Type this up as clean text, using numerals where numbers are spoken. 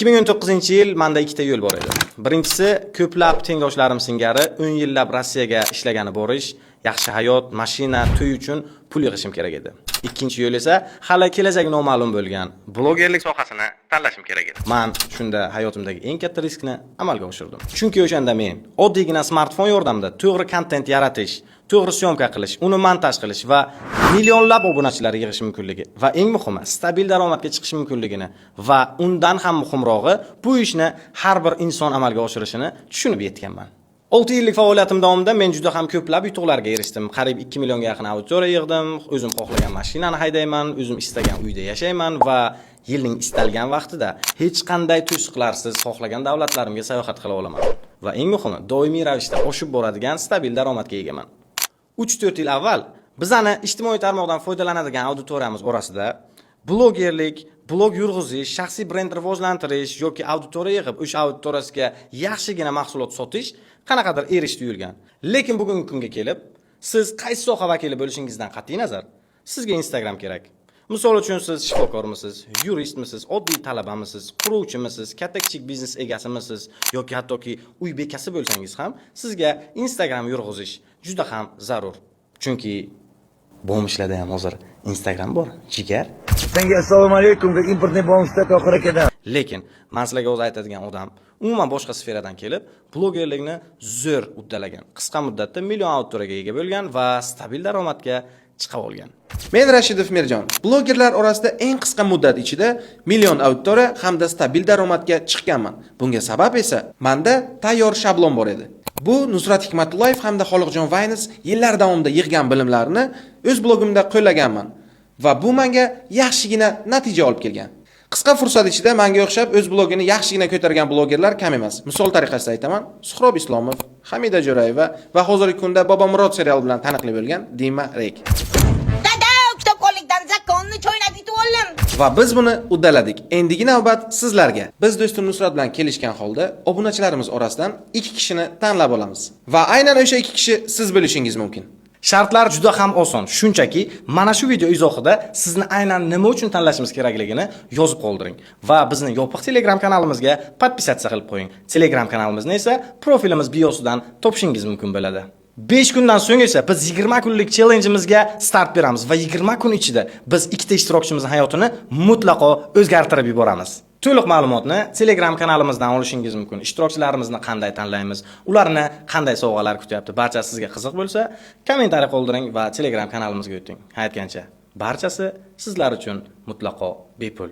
2019-yil menda ikkita yo'l bor edi. Birinchisi, ko'plab tengdoshlarim singari 10 yillab Rossiyaga ishlagani borish, yaxshi hayot, mashina, to'y uchun pul yig'ishim kerak edi. Ikkinchi yo'l esa hali kelajagi noma'lum bo'lgan blogerlik sohasini tanlashim kerak edi. Men shunda hayotimdagi eng katta riskni amalga oshirdim. Chunki o'shanda men oddiygina smartfon yordamida to'g'ri kontent yaratish, to'g'ri syomka qilish, uni montaj qilish va millionlab obunachilar yig'ish mumkinligi va eng muhimi stabil daromadga chiqish mumkinligini va undan ham muhimrog'i bu ishni har bir inson amalga oshirishini tushunib yetganman. 6 yillik faoliyatim davomida men juda ham ko'plab yutuqlarga erishdim. Qariyb 2 millionga yaqin auditoriya yig'dim, o'zim xohlagan mashinani haydayman, o'zim istagan uyda yashayman va yilning istalgan vaqtida hech qanday to'siqlarsiz xohlagan davlatlarimga sayohat qila olaman. Va eng muhimi, doimiy ravishda oshib boradigan stabil daromadga egaman. 3-4 yil avval bizani ijtimoiy tarmoqdan foydalanadigan auditoriyamiz orasida blogerlik, blog yurg'izish, shaxsiy brend rivojlantirish yoki auditoriya yig'ib, o'sha auditoriyasiga yaxshigina mahsulot sotish qanaqadir erish tuyulgan. Lekin bugungi kunga kelib, siz qaysi soha vakili bo'lishingizdan qat'iy nazar, sizga Instagram kerak. Misol uchun siz shifokormisiz, yuristmisiz, oddiy talabamisiz, quruvchimisiz, katta-kichik biznes egasimisiz yoki hattoki uy bekasi bo'lsangiz ham, sizga Instagram yurg'izish juda ham zarur. Chunki bomishlarda ham hozir Instagram bor, jigar. Assalomu alaykum, importni bomishda to'g'ri kedan. Lekin men sizlarga o'zi aytadigan odam umuman boshqa sferadan kelib, blogerlikni zo'r uddalagan. Qisqa muddatda million auditoriyaga ega bo'lgan va stabil daromadga chiqa olgan. Men Rashidov Mirjon. Blogerlar orasida eng qisqa muddat ichida million auditoriya hamda stabil daromadga chiqqanman. Bunga sabab esa menda tayyor shablon bor edi. Bu Nusrat Hikmatullayev hamda Xoliqjon Vaynis yillar davomida yig'gan bilimlarini o'z blogimda qo'llaganman va bu menga yaxshigina natija olib kelgan. Qisqa fursat ichida menga o'xshab o'z blogini yaxshigina ko'targan blogerlar kam emas. Misol tariqasida aytaman, Suhrob Islomov, Hamida Jo'rayeva va hozirgi kunda Bobomurod seriali bilan taniqli bo'lgan Dima Rek. Va biz buni uddaladik. Endigi navbat sizlarga. Biz do'stim Nusrat bilan kelishgan holda obunachilarimiz orasidan 2 kishini tanlab olamiz. Va aynan o'sha 2 kishi siz bo'lishingiz mumkin. Shartlar juda ham oson. Shunchaki mana shu video izohida sizni aynan nima uchun tanlashimiz kerakligini yozib qoldiring va bizni yopiq Telegram kanalimizga podpisatsiya qilib qo'ying. Telegram kanalimizni esa profilimiz biosidan topishingiz mumkin bo'ladi. 5 kundan so'ng esa biz 20 kunlik challenge'imizga start beramiz va 20 kun ichida biz ikkita ishtirokchimizning hayotini mutlaqo o'zgartirib yuboramiz. To'liq ma'lumotni Telegram kanalimizdan olishingiz mumkin. Ishtirokchilarimizni qanday tanlaymiz, ularni qanday sovg'alar kutyapti, barchasi sizga qiziq bo'lsa, kommentariy qoldiring va Telegram kanalimizga o'ting. Aytgancha, barchasi sizlar uchun mutlaqo bepul.